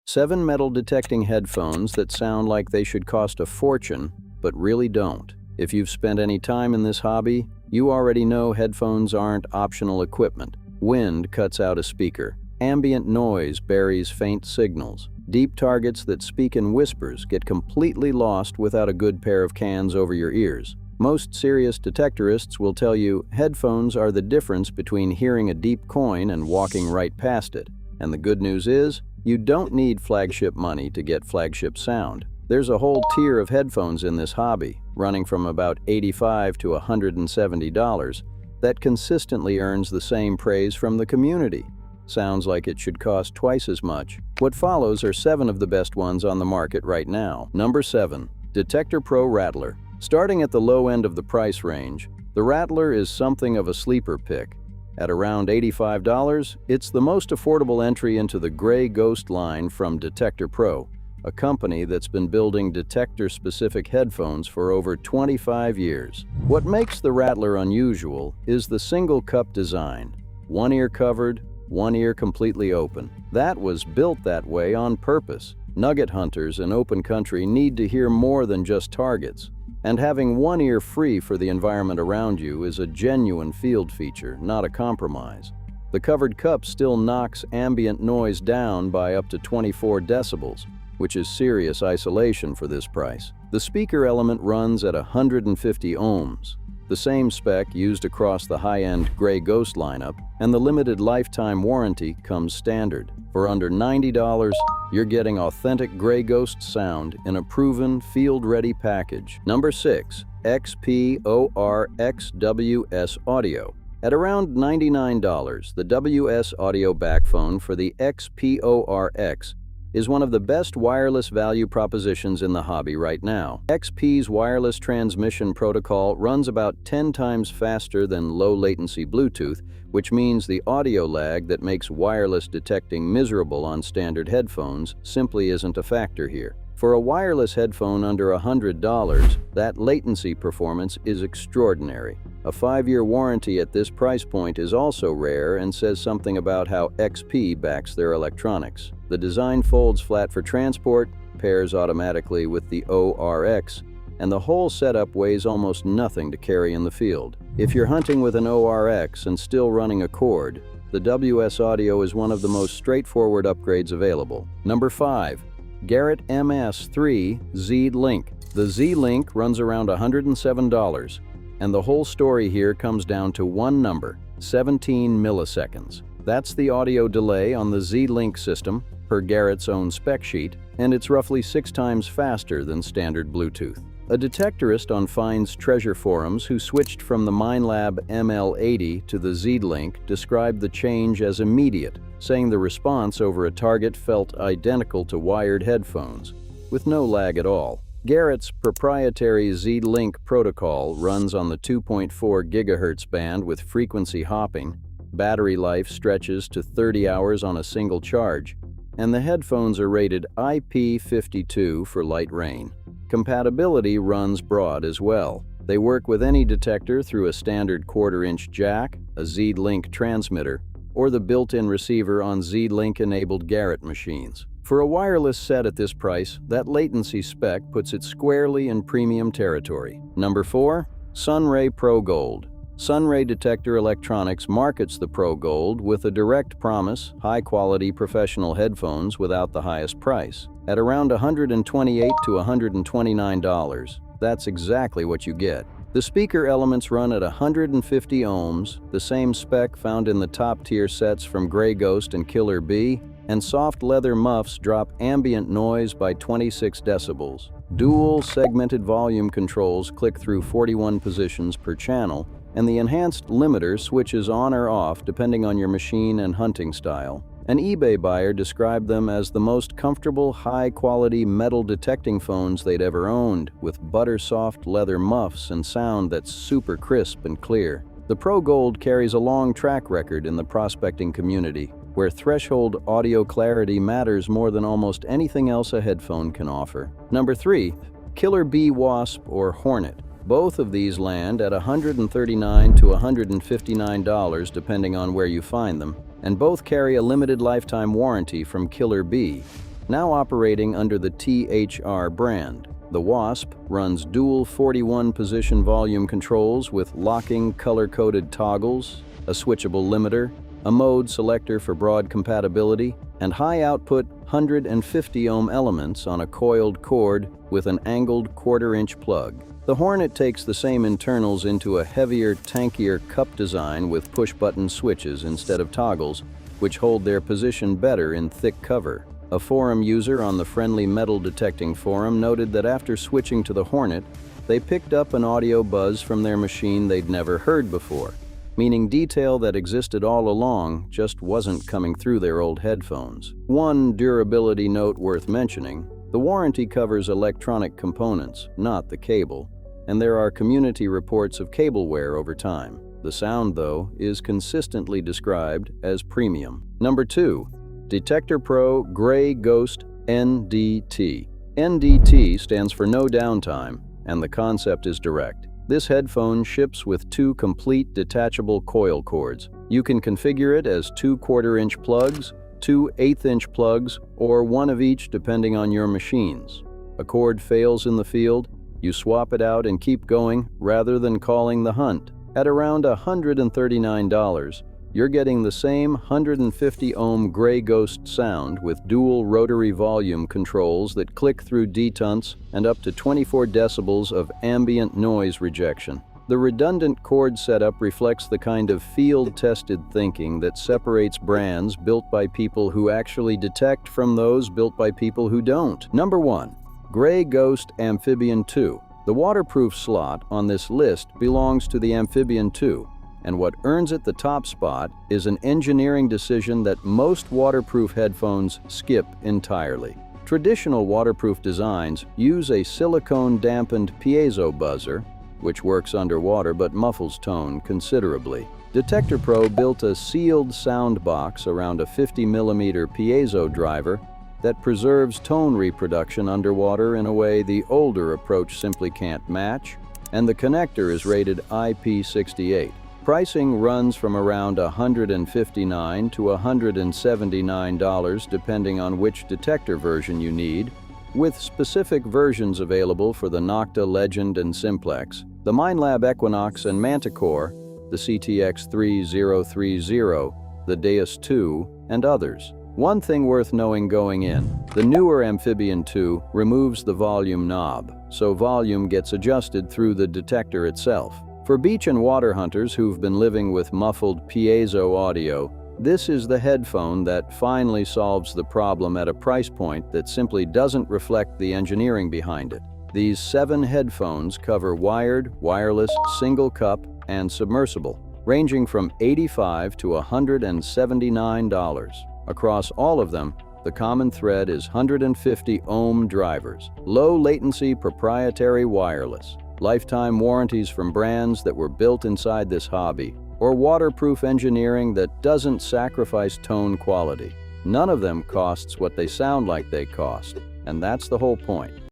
7 metal detecting headphones that sound like they should cost a fortune, but really don't. If you've spent any time in this hobby, you already know headphones aren't optional equipment. Wind cuts out a speaker. Ambient noise buries faint signals. Deep targets that speak in whispers get completely lost without a good pair of cans over your ears. Most serious detectorists will tell you headphones are the difference between hearing a deep coin and walking right past it. And the good news is, you don't need flagship money to get flagship sound. There's a whole tier of headphones in this hobby, running from about $85 to $170, that consistently earns the same praise from the community. Sounds like it should cost twice as much. What follows are 7 of the best ones on the market right now. Number 7. DetectorPro Rattler. Starting at the low end of the price range, the Rattler is something of a sleeper pick. At around $85, it's the most affordable entry into the Gray Ghost line from DetectorPro, a company that's been building detector-specific headphones for over 25 years. What makes the Rattler unusual is the single-cup design. One ear covered, one ear completely open. That was built that way on purpose. Nugget hunters in open country need to hear more than just targets. And having one ear free for the environment around you is a genuine field feature, not a compromise. The covered cup still knocks ambient noise down by up to 24 decibels, which is serious isolation for this price. The speaker element runs at 150 ohms, the same spec used across the high-end Gray Ghost lineup, and the limited lifetime warranty comes standard. For under $90, you're getting authentic Gray Ghost sound in a proven, field-ready package. Number 6. XPORX WS Audio. At around $99, the WS Audio backphone for the XPORX is one of the best wireless value propositions in the hobby right now. XP's wireless transmission protocol runs about 10 times faster than low-latency Bluetooth, which means the audio lag that makes wireless detecting miserable on standard headphones simply isn't a factor here. For a wireless headphone under $100, that latency performance is extraordinary. A 5-year warranty at this price point is also rare and says something about how XP backs their electronics. The design folds flat for transport, pairs automatically with the ORX, and the whole setup weighs almost nothing to carry in the field. If you're hunting with an ORX and still running a cord, the WS Audio is one of the most straightforward upgrades available. Number 5. Garrett MS3 Z-Link. The Z-Link runs around $107, and the whole story here comes down to one number: 17 milliseconds. That's the audio delay on the Z-Link system, per Garrett's own spec sheet, and it's roughly 6 times faster than standard Bluetooth. A detectorist on Fine's Treasure forums who switched from the Minelab ML80 to the Z-Link described the change as immediate, saying the response over a target felt identical to wired headphones, with no lag at all. Garrett's proprietary Z-Link protocol runs on the 2.4 GHz band with frequency hopping, battery life stretches to 30 hours on a single charge, and the headphones are rated IP52 for light rain. Compatibility runs broad as well. They work with any detector through a standard 1/4-inch jack, a Z-Link transmitter, or the built-in receiver on Z-Link-enabled Garrett machines. For a wireless set at this price, that latency spec puts it squarely in premium territory. Number 4. Sunray Pro Gold. Sunray Detector Electronics markets the Pro Gold with a direct promise: high-quality professional headphones without the highest price. At around $128 to $129, that's exactly what you get. The speaker elements run at 150 ohms, the same spec found in the top-tier sets from Gray Ghost and Killer B, and soft leather muffs drop ambient noise by 26 decibels. Dual segmented volume controls click through 41 positions per channel, and the enhanced limiter switches on or off depending on your machine and hunting style. An eBay buyer described them as the most comfortable, high-quality metal detecting phones they'd ever owned, with butter-soft leather muffs and sound that's super crisp and clear. The Pro Gold carries a long track record in the prospecting community, where threshold audio clarity matters more than almost anything else a headphone can offer. Number 3. Killer B Wasp or Hornet. Both of these land at $139 to $159 depending on where you find them, and both carry a limited lifetime warranty from Killer B. now operating under the THR brand. The Wasp runs dual 41-position volume controls with locking color-coded toggles, a switchable limiter, a mode selector for broad compatibility, and high-output 150-ohm elements on a coiled cord with an angled quarter-inch plug. The Hornet takes the same internals into a heavier, tankier cup design with push-button switches instead of toggles, which hold their position better in thick cover. A forum user on the Friendly Metal Detecting forum noted that after switching to the Hornet, they picked up an audio buzz from their machine they'd never heard before, meaning detail that existed all along just wasn't coming through their old headphones. One durability note worth mentioning: the warranty covers electronic components, not the cable, and there are community reports of cable wear over time. The sound, though, is consistently described as premium. Number 2. DetectorPro Gray Ghost NDT. NDT stands for no downtime, and the concept is direct. This headphone ships with 2 complete detachable coil cords. You can configure it as 2 quarter-inch plugs, 2 eighth-inch plugs, or one of each depending on your machines. A cord fails in the field, you swap it out and keep going rather than calling the hunt. At around $139, you're getting the same 150-ohm Gray Ghost sound with dual rotary volume controls that click through detunts and up to 24 decibels of ambient noise rejection. The redundant cord setup reflects the kind of field-tested thinking that separates brands built by people who actually detect from those built by people who don't. Number 1. Gray Ghost Amphibian 2. The waterproof slot on this list belongs to the Amphibian 2. And what earns it the top spot is an engineering decision that most waterproof headphones skip entirely. Traditional waterproof designs use a silicone-dampened piezo buzzer, which works underwater but muffles tone considerably. DetectorPro built a sealed sound box around a 50mm piezo driver that preserves tone reproduction underwater in a way the older approach simply can't match, and the connector is rated IP68. Pricing runs from around $159 to $179 depending on which detector version you need, with specific versions available for the Nocta Legend and Simplex, the Minelab Equinox and Manticore, the CTX 3030, the Deus 2, and others. One thing worth knowing going in: the newer Amphibian 2 removes the volume knob, so volume gets adjusted through the detector itself. For beach and water hunters who've been living with muffled piezo audio, this is the headphone that finally solves the problem at a price point that simply doesn't reflect the engineering behind it. These 7 headphones cover wired, wireless, single cup, and submersible, ranging from $85 to $179. Across all of them, the common thread is 150-ohm drivers, low-latency proprietary wireless, lifetime warranties from brands that were built inside this hobby, or waterproof engineering that doesn't sacrifice tone quality. None of them costs what they sound like they cost, and that's the whole point.